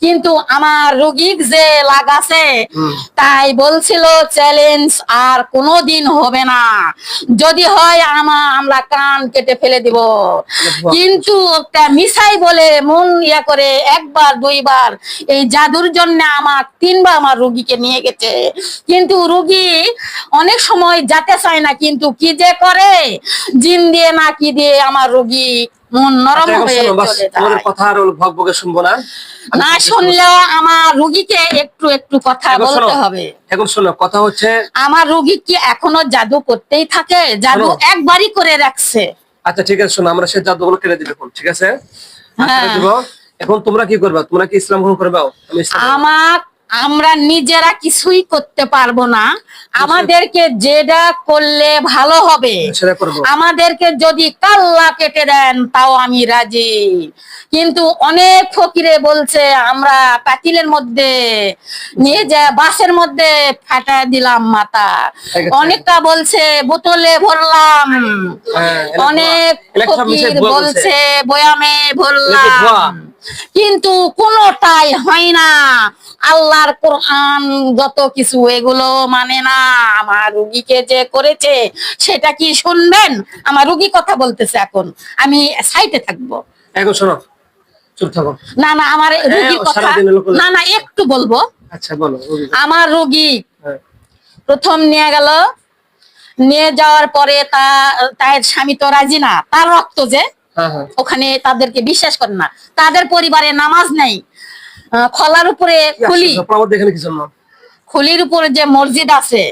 কিন্তু আমার রোগীর যে লাগাছে তাই বলছিল চ্যালেঞ্জ আর কোনোদিন হবে না, যদি হয় আমরা কান কেটে ফেলে দিব। কিন্তু একটা মিসাই বলে মন ইয়া করে একবার দুইবার এই জাদুর জন্য আমার 3বার আমার রোগীকে নিয়ে গেছে। কিন্তু রোগী অনেক সময় যেতে চায় না, কিন্তু কি যে করে জিন দিয়ে না কি দিয়ে আমার রোগী মন নরম হয়ে চলে যায়। কথা আর ভগভগে শুনবো না, না শুনলেও আমার রোগীকে একটু একটু কথা বলতে হবে। এখন শোনো, কথা হচ্ছে আমার রোগী কি এখনো জাদু করতেই থাকে? জাদু একবারই করে রাখছে। আচ্ছা ঠিক আছে, শোনো, আমরা সেই জাদুগুলো কেটে দিব, ঠিক আছে? এখন তোমরা কি করবা? তোমরা কি ইসলাম গ্রহণ করবে? আমরা নিজেরা কিছুই করতে পারবো না, আমাদেরকে যেটা করলে ভালো হবে সেটা করব। আমাদেরকে যদি কাল্লা কেটে দেন তাও আমি রাজি। কিন্তু অনেক ফকিরে বলছে আমরা পাতিলের মধ্যে নিয়ে যা বাসের মধ্যে ফাটা দিলাম মাথা, অনেকটা বলছে বোতলে ভরলাম, অনেক ফকির বলছে বয়ামে ভরলাম, কিন্তু কোনটাই হয় না। আল্লাহর কোরআন যত কিছু এগুলো মানে না। আমার রুগীকে যে করেছে সেটা কি শুনবেন? আমার রুগী কথা বলতেছে, এখন আমি সাইডে থাকবো। এখন শোনো, চুপ থাকো। না না, আমার রুগীর কথা না না একটু বলবো। আচ্ছা বলো। আমার রুগী প্রথম নিয়ে গেল, নিয়ে যাওয়ার পরে তার স্বামী তো রাজি না, তার রক্ত যে ওখানে তাদেরকে বিশ্বাস করে না, তাদের পরিবারে নামাজ নেই। খলার উপরে খুলির উপরে যে মসজিদ আছে,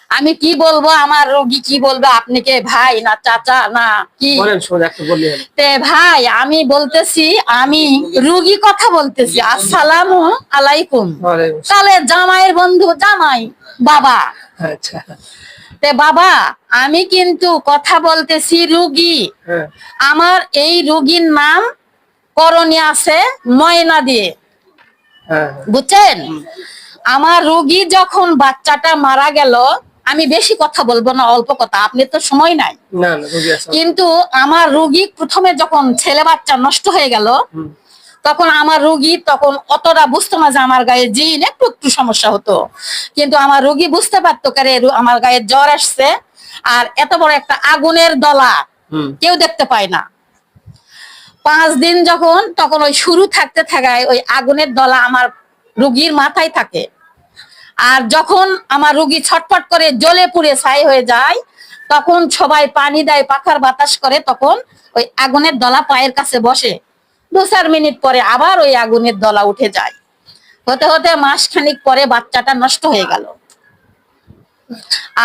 আমি কি বলবো, আমার রোগী কি বলবো, আপনি কে ভাই না চাচা না কি? তে ভাই আমি বলতেছি, আমি রোগী কথা বলতেছি, আসসালামু আলাইকুম। তাহলে জামাইয়ের বন্ধু জামাই বাবা। আচ্ছা তে বাবা আমি কিন্তু কথা বলতেছি রোগী, আমার এই রোগীর নাম করণী আছে ময়না দিয়ে, বুঝছেন? আমার রোগী যখন বাচ্চাটা মারা গেল, আমি বেশি কথা বলবো না, অল্প কথা, আপনি তো সময় নাই। কিন্তু আমার রোগী প্রথমে যখন ছেলে বাচ্চা নষ্ট হয়ে গেল, তখন আমার রোগী তখন অতটা বুঝতো না যে আমার গায়ে জিন, একটু একটু সমস্যা হতো। কিন্তু আমার রোগী বুঝতে পারতো কারে আমার গায়ে জ্বর আসছে, আর এত বড় একটা আগুনের দলা কেউ দেখতে পায় না। 5 দিন যখন, তখন ওই শুরু থাকতে থাকায় ওই আগুনের দলা আমার রোগীর মাথায় থাকে। আর যখন আমার রোগী ছটফট করে জ্বলে পুড়ে ছাই হয়ে যায়, তখন সবাই পানি দেয়, পাখার বাতাস করে, তখন ওই আগুনের দলা পায়ের কাছে বসে। 2-4 মিনিট পরে আবার ওই আগুনের দলা উঠে যায়। হতে হতে মাসখানিক পরে বাচ্চাটা নষ্ট হয়ে গেল।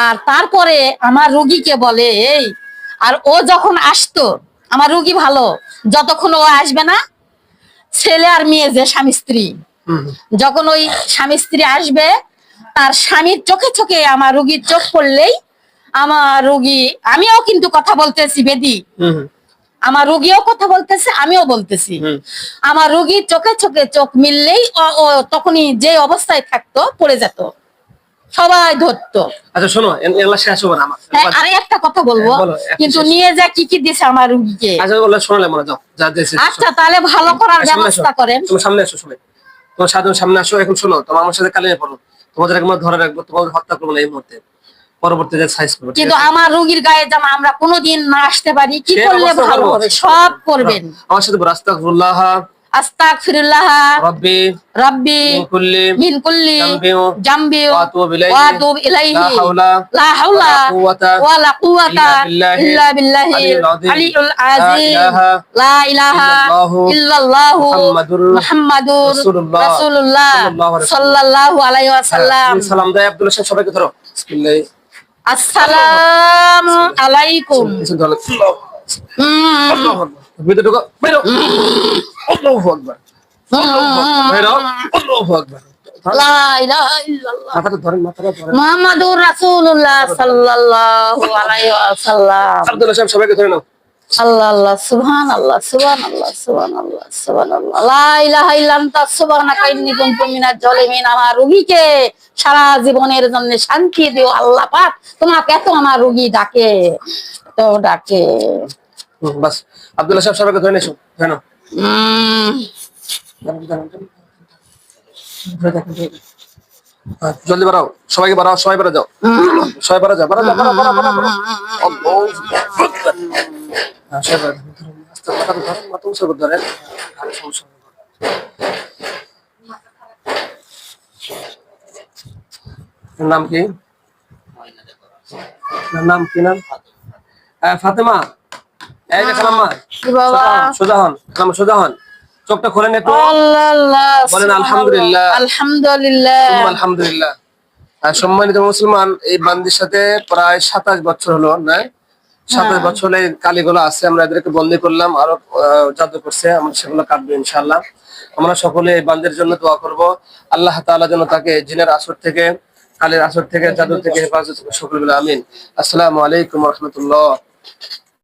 আর তারপরে আমার রোগীকে বলে এই, আর ও যখন আসতো, আমার রোগী ভালো, যতক্ষণ ও আসবে না, ছেলে আর মেয়ে যে স্বামী স্ত্রী, যখন ওই স্বামী স্ত্রী আসবে, তার স্বামীর চোখে চোখে আমার রোগীর চোখ পড়লেই আমার রোগী, আমিও কিন্তু কথা বলতেছি বেদি, আমার রোগীও কথা বলতেছে, আমিও বলতেছি, আমার রোগীর চোখে চোখে চোখ মিললেই ও তখনই যে অবস্থায় থাকতো পড়ে যেত, সবাই ধরতো। আচ্ছা শোনো, এগুলা শেষ হবে না আমার। আরে একটা কথা বলবো, কিন্তু নিয়ে যা কি কি দিছে আমার রোগীকে। আচ্ছা বললে শোনালে মনে যাও, যা দিয়েছে। আচ্ছা তাহলে ভালো করার ব্যবস্থা করেন। তুমি সামনে আসো, শুনে তোমার সামনে আসো। এখন শোনো, তোমার আমার সাথে কালিমে পড়ো, তোমাদের একবার ধরে রাখবো, তোমাদের হত্যা করবো না এই মুহূর্তে, পরবর্তীতে সাইজ করবো। কিন্তু আমার রোগীর গায়ে জামা আমরা কোনোদিন না আসতে পারি, কি করলে ভালো হবে? সব করবেন আমার সাথে। আস্তাগফিরুল্লাহ আস্তাগফিরুল্লাহ রাব্বি রাব্বি মিন কুল্লি জামবি ওয়া আতুবু ইলাইহি লা হাওলা ওয়া লা কুওয়াতা ইল্লা বিল্লাহি আলিয়্যুল আযীম লা ইলাহা ইল্লাল্লাহু মুহাম্মাদুর রাসূলুল্লাহ সাল্লাল্লাহু আলাইহি ওয়াসাল্লাম। সালাম দেয় আব্দুল্লাহ সাহেব, সবাইকে ধরো। বিসমিল্লাহ। আসসালামু আলাইকুম। ভিতরে ঢোকো, বেরো। আল্লাহু আকবার, বেরো। আল্লাহু আকবার। লা ইলাহা ইল্লাল্লাহ মাথাটা ধরেন, মাথাটা ধরেন। মুহাম্মাদুর রাসূলুল্লাহ সাল্লাল্লাহু আলাইহি ওয়াসাল্লাম। আব্দুল্লাহ সাহেব, সবাইকে ধরে নাও। আল্লাহ সুবহানাল্লাহ সুবহানাল্লাহ সুবহানাল্লাহ সুবহানাল্লাহ লা ইলাহা ইল্লা আনতা সুবহানাকা ইন্নী কুনতু মিনাজ জালিমিন। আমার রোগীকে সারা জীবনের জন্য শান্তি দিও আল্লাহ পাক। তোমাকে এত আমার রোগী ডাকে, তো ডাকে। বাস আব্দুল্লাহ সাহেব, সবাইকে ধরে নিছো, ধরে নাও। জলদি বাড়াও, সবাইকে বাড়াও, সবাই বাড়া যাও, সবাই বাড়া যাও, বাড়া যাও, বাড়া বাড়া বাড়া বাড়া। সবাই বাড়া যাও। আস্তে মাথা ধরেন, মাথা উঁচু করে ধরেন। আর সমস্যা নেই। নাম কি? নাম কি নাম? ফাতেমা। এই যে খালাম্মা, বাবা সোজা হন, খালাম্মা সোজা হন, চোখটা খোলেন একটু, আল্লাহ বলেন আলহামদুলিল্লাহ। আলহামদুলিল্লাহ আলহামদুলিল্লাহ। আর সম্মানিত মুসলমান, এই বান্দির সাথে প্রায় 27 বছর হলো না, 27 বছর এই কালীগুলো আছে, আমরা এদেরকে বন্দি করলাম, আরো জাদু করছে, আমরা সেগুলো কাটবো ইনশাআল্লাহ। আমরা সকলে এই বান্দির জন্য দোয়া করব, আল্লাহ তাআলা যেন তাকে জিনের আসর থেকে, কালের আসর থেকে, জাদু থেকে হেফাজত করে, সকলে বলে আমিন। আসসালামু আলাইকুম ওয়া রাহমাতুল্লাহ।